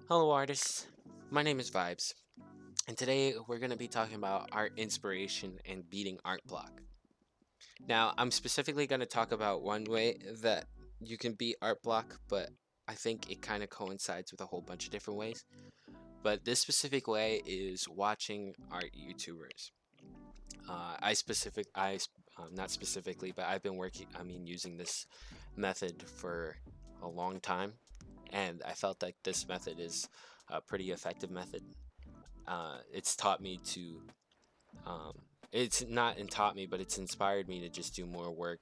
Hello, artists. My name is Vibes, and today we're going to be talking about art inspiration and beating art block. Now, I'm specifically going to talk about one way that you can beat art block, but I think it kind of coincides with a whole bunch of different ways. But this specific way is watching art YouTubers. Not specifically, but I've been using this method for a long time, and I felt like this method is a pretty effective method. It's taught me to um, it's not and taught me, but it's inspired me to just do more work.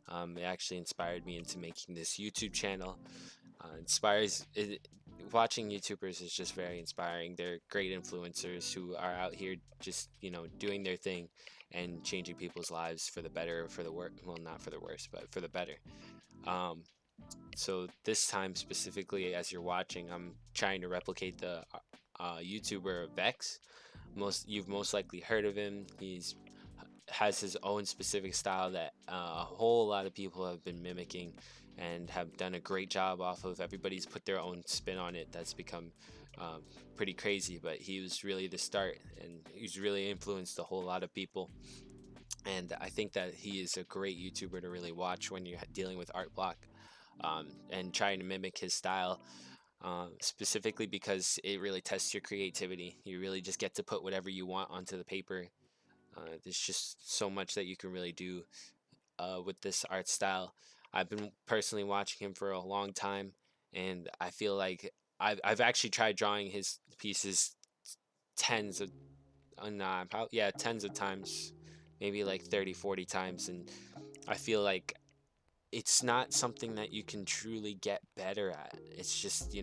It actually inspired me into making this YouTube channel. Inspires it, Watching YouTubers is just very inspiring. They're great influencers who are out here just doing their thing and changing people's lives for the better, for the work. Well, not for the worse, but for the better. Um, so this time specifically, as you're watching, I'm trying to replicate the YouTuber Vex. You've most likely heard of him. He's has his own specific style that a whole lot of people have been mimicking and have done a great job off of. Everybody's put their own spin on it. That's become um, pretty crazy, but he was really the start, and he's really influenced a whole lot of people. And I think that he is a great YouTuber to really watch when you're dealing with art block, and trying to mimic his style, specifically because it really tests your creativity. You really just get to put whatever you want onto the paper. There's just so much that you can really do with this art style. I've been personally watching him for a long time, and I feel like I've actually tried drawing his pieces tens of nah, yeah, tens of times, maybe like 30, 40 times, and I feel like it's not something that you can truly get better at. It's just,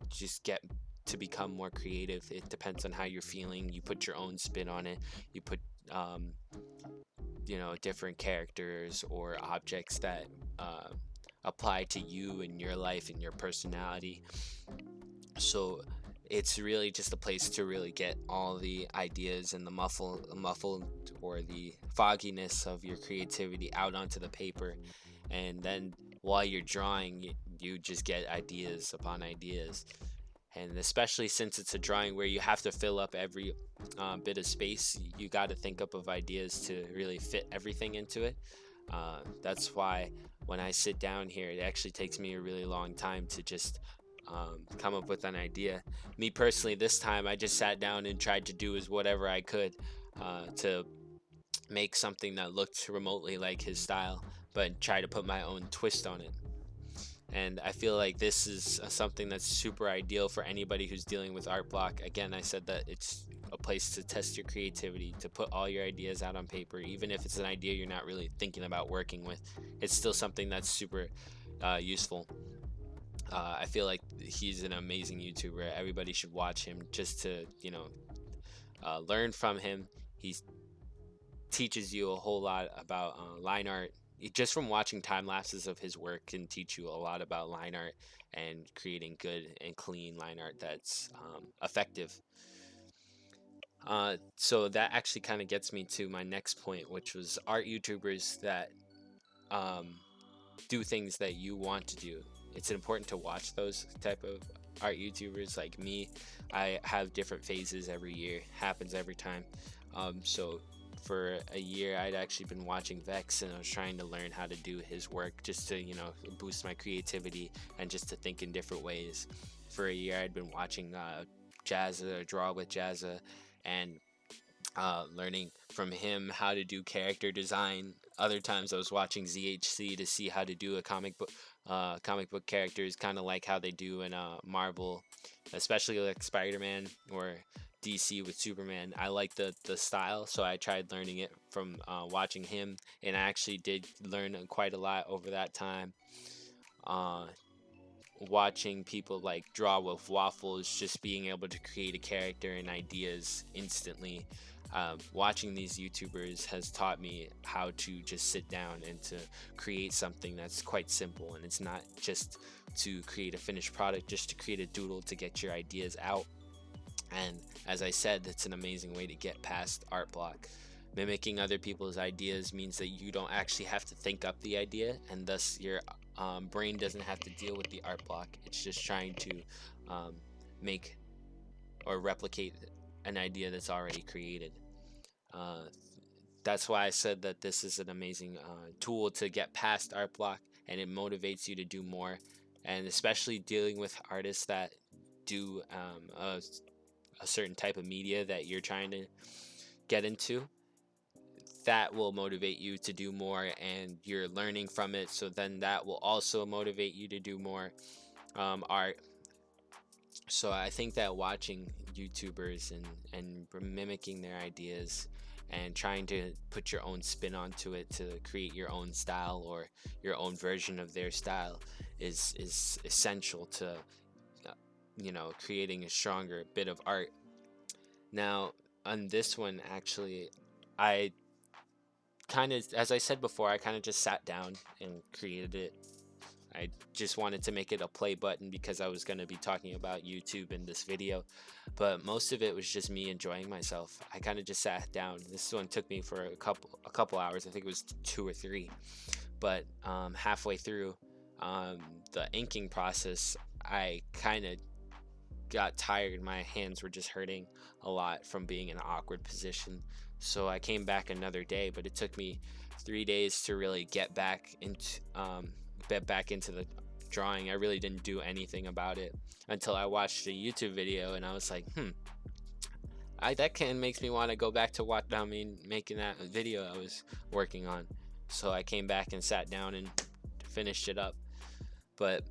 just get to become more creative. It depends on how you're feeling. You put your own spin on it. You put, um, different characters or objects that uh, apply to you and your life and your personality. So it's really just a place to really get all the ideas and the muffled or the fogginess of your creativity out onto the paper, and then while you're drawing, you just get ideas upon ideas. And especially since it's a drawing where you have to fill up every bit of space, you got to think up of ideas to really fit everything into it. That's why when I sit down here, it actually takes me a really long time to just come up with an idea. Me personally, this time I just sat down and tried to do as whatever I could to make something that looked remotely like his style, but try to put my own twist on it. And I feel like this is something that's super ideal for anybody who's dealing with art block. Again, I said that it's a place to test your creativity, to put all your ideas out on paper, even if it's an idea you're not really thinking about working with. It's still something that's super useful. I feel like he's an amazing YouTuber. Everybody should watch him just to, learn from him. He teaches you a whole lot about line art. Just from watching time lapses of his work can teach you a lot about line art and creating good and clean line art that's effective. So that actually kind of gets me to my next point, which was art YouTubers that um, do things that you want to do. It's important to watch those type of art YouTubers like me. I have different phases every year, happens every time. So for a year, I'd actually been watching Vex, and I was trying to learn how to do his work just to, boost my creativity and just to think in different ways. For a year, I'd been watching Jazza, Draw with Jazza, and learning from him how to do character design. Other times I was watching ZHC to see how to do a comic book characters, kind of like how they do in Marvel, especially like Spider-Man or DC with Superman. I like the style, so I tried learning it from watching him, and I actually did learn quite a lot over that time. Uh, Watching people like Draw with Waffles, just being able to create a character and ideas instantly. Watching these YouTubers has taught me how to just sit down and to create something that's quite simple, and it's not just to create a finished product, just to create a doodle to get your ideas out. And as I said, it's an amazing way to get past art block. Mimicking other people's ideas means that you don't actually have to think up the idea, and thus your brain doesn't have to deal with the art block. It's just trying to um, make or replicate an idea that's already created. Uh, that's why I said that this is an amazing tool to get past art block, and it motivates you to do more. And especially dealing with artists that do a certain type of media that you're trying to get into, that will motivate you to do more, and you're learning from it. So then that will also motivate you to do more art. So I think that watching YouTubers and mimicking their ideas and trying to put your own spin onto it to create your own style or your own version of their style is essential to creating a stronger bit of art. Now, on this one, actually, I kind of, as I said before, I kind of just sat down and created it. I just wanted to make it a play button because I was going to be talking about YouTube in this video, but most of it was just me enjoying myself. I kind of just sat down. This one took me for a couple hours. I think it was 2 or 3, but halfway through the inking process, I kind of got tired. My hands were just hurting a lot from being in an awkward position. So I came back another day, but it took me 3 days to really get back into the drawing. I really didn't do anything about it until I watched a YouTube video, and I was like, that can makes me want to go back to making that video I was working on. So I came back and sat down and finished it up. But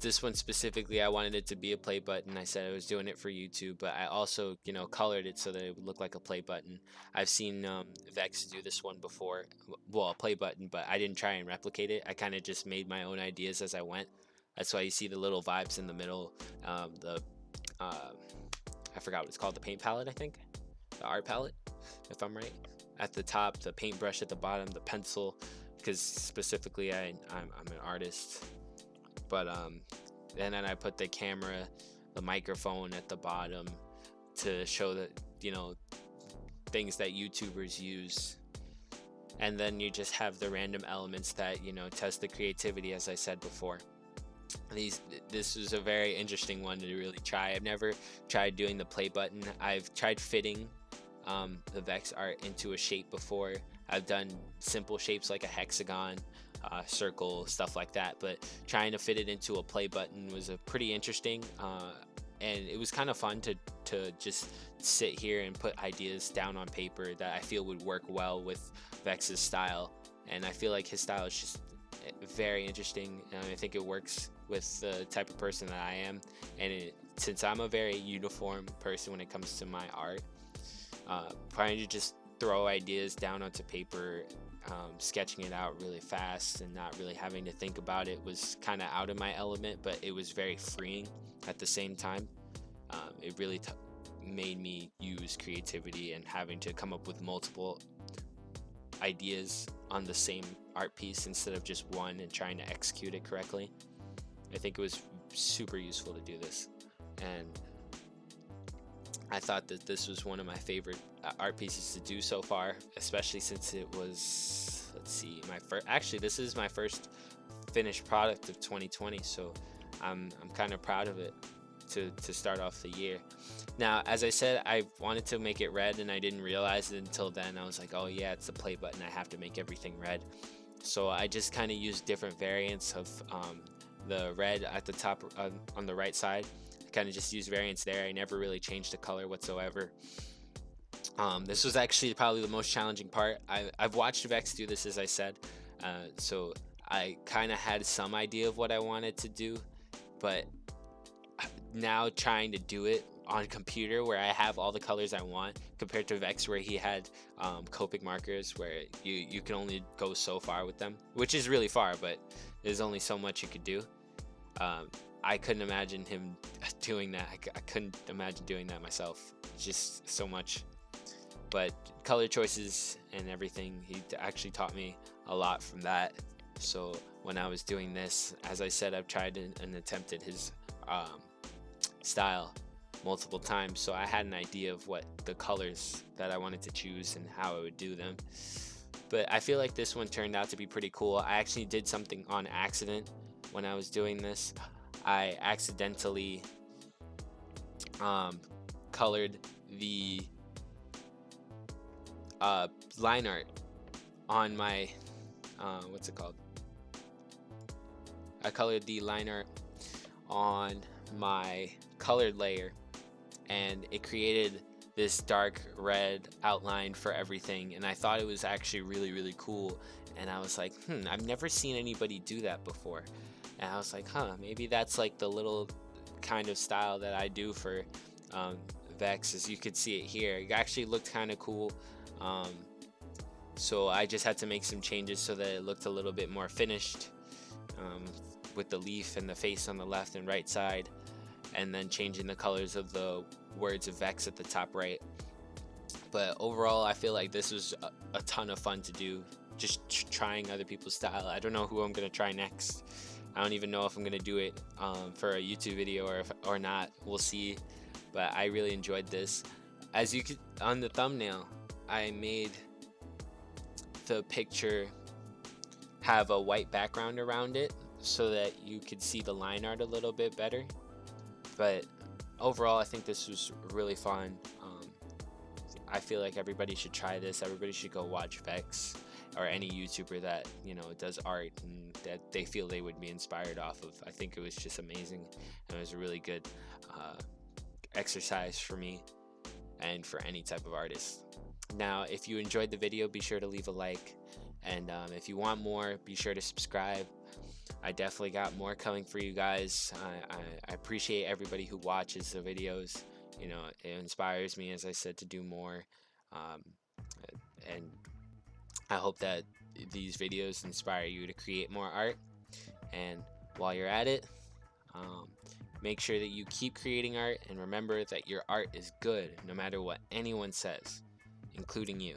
this one specifically, I wanted it to be a play button. I said I was doing it for YouTube, but I also, colored it so that it would look like a play button. I've seen Vex do this one before, well, a play button, but I didn't try and replicate it. I kind of just made my own ideas as I went. That's why you see the little vibes in the middle. I forgot what it's called, the paint palette, I think, the art palette, if I'm right. At the top, the paintbrush at the bottom, the pencil, because specifically I'm an artist. But and then I put the camera, the microphone at the bottom to show that things that YouTubers use. And then you just have the random elements that test the creativity, as I said before. This was a very interesting one to really try. I've never tried doing the play button. I've tried fitting the Vex art into a shape before. I've done simple shapes like a hexagon, circle, stuff like that, but trying to fit it into a play button was a pretty interesting, and it was kind of fun to just sit here and put ideas down on paper that I feel would work well with Vex's style. And I feel like his style is just very interesting, and I think it works with the type of person that I am. And since I'm a very uniform person when it comes to my art, trying to just throw ideas down onto paper, sketching it out really fast and not really having to think about it was kind of out of my element, but it was very freeing at the same time. It really made me use creativity and having to come up with multiple ideas on the same art piece instead of just one and trying to execute it correctly. I think it was super useful to do this, and I thought that this was one of my favorite art pieces to do so far, especially since it was, this is my first finished product of 2020, so I'm kind of proud of it to start off the year. Now, as I said, I wanted to make it red, and I didn't realize it until then. I was like, oh yeah, it's the play button, I have to make everything red. So I just kind of used different variants of the red at the top on the right side. Kind of just use variants there. I never really changed the color whatsoever. This was actually probably the most challenging part. I've watched Vex do this, as I said, so I kind of had some idea of what I wanted to do, but now trying to do it on a computer where I have all the colors I want, compared to Vex where he had Copic markers where you can only go so far with them, which is really far, but there's only so much you could do. I couldn't imagine him doing that. I couldn't imagine doing that myself. Just so much. But color choices and everything, he actually taught me a lot from that. So when I was doing this, as I said, I've tried and attempted his style multiple times. So I had an idea of what the colors that I wanted to choose and how I would do them. But I feel like this one turned out to be pretty cool. I actually did something on accident when I was doing this. I accidentally um, colored the uh, line art on my what's it called? I colored the line art on my colored layer, and it created this dark red outline for everything, and I thought it was actually really cool. And I was like, I've never seen anybody do that before. And I was like, maybe that's like the little kind of style that I do for um, Vex. As you could see it here, it actually looked kind of cool. um, so I just had to make some changes so that it looked a little bit more finished, um, with the leaf and the face on the left and right side, and then changing the colors of the words of Vex at the top right. But overall, I feel like this was a ton of fun to do, just trying other people's style. I don't know who I'm gonna try next. I don't even know if I'm gonna do it for a YouTube video or not. We'll see. But I really enjoyed this. As you could on the thumbnail, I made the picture have a white background around it so that you could see the line art a little bit better. But overall, I think this was really fun. I feel like everybody should try this. Everybody should go watch Vex or any YouTuber that does art and that they feel they would be inspired off of. I think it was just amazing, and it was a really good exercise for me and for any type of artist. Now, if you enjoyed the video, be sure to leave a like, and if you want more, be sure to subscribe. I definitely got more coming for you guys. I appreciate everybody who watches the videos. It inspires me, as I said, to do more. Um, and I hope that these videos inspire you to create more art. And while you're at it, make sure that you keep creating art, and remember that your art is good no matter what anyone says, including you.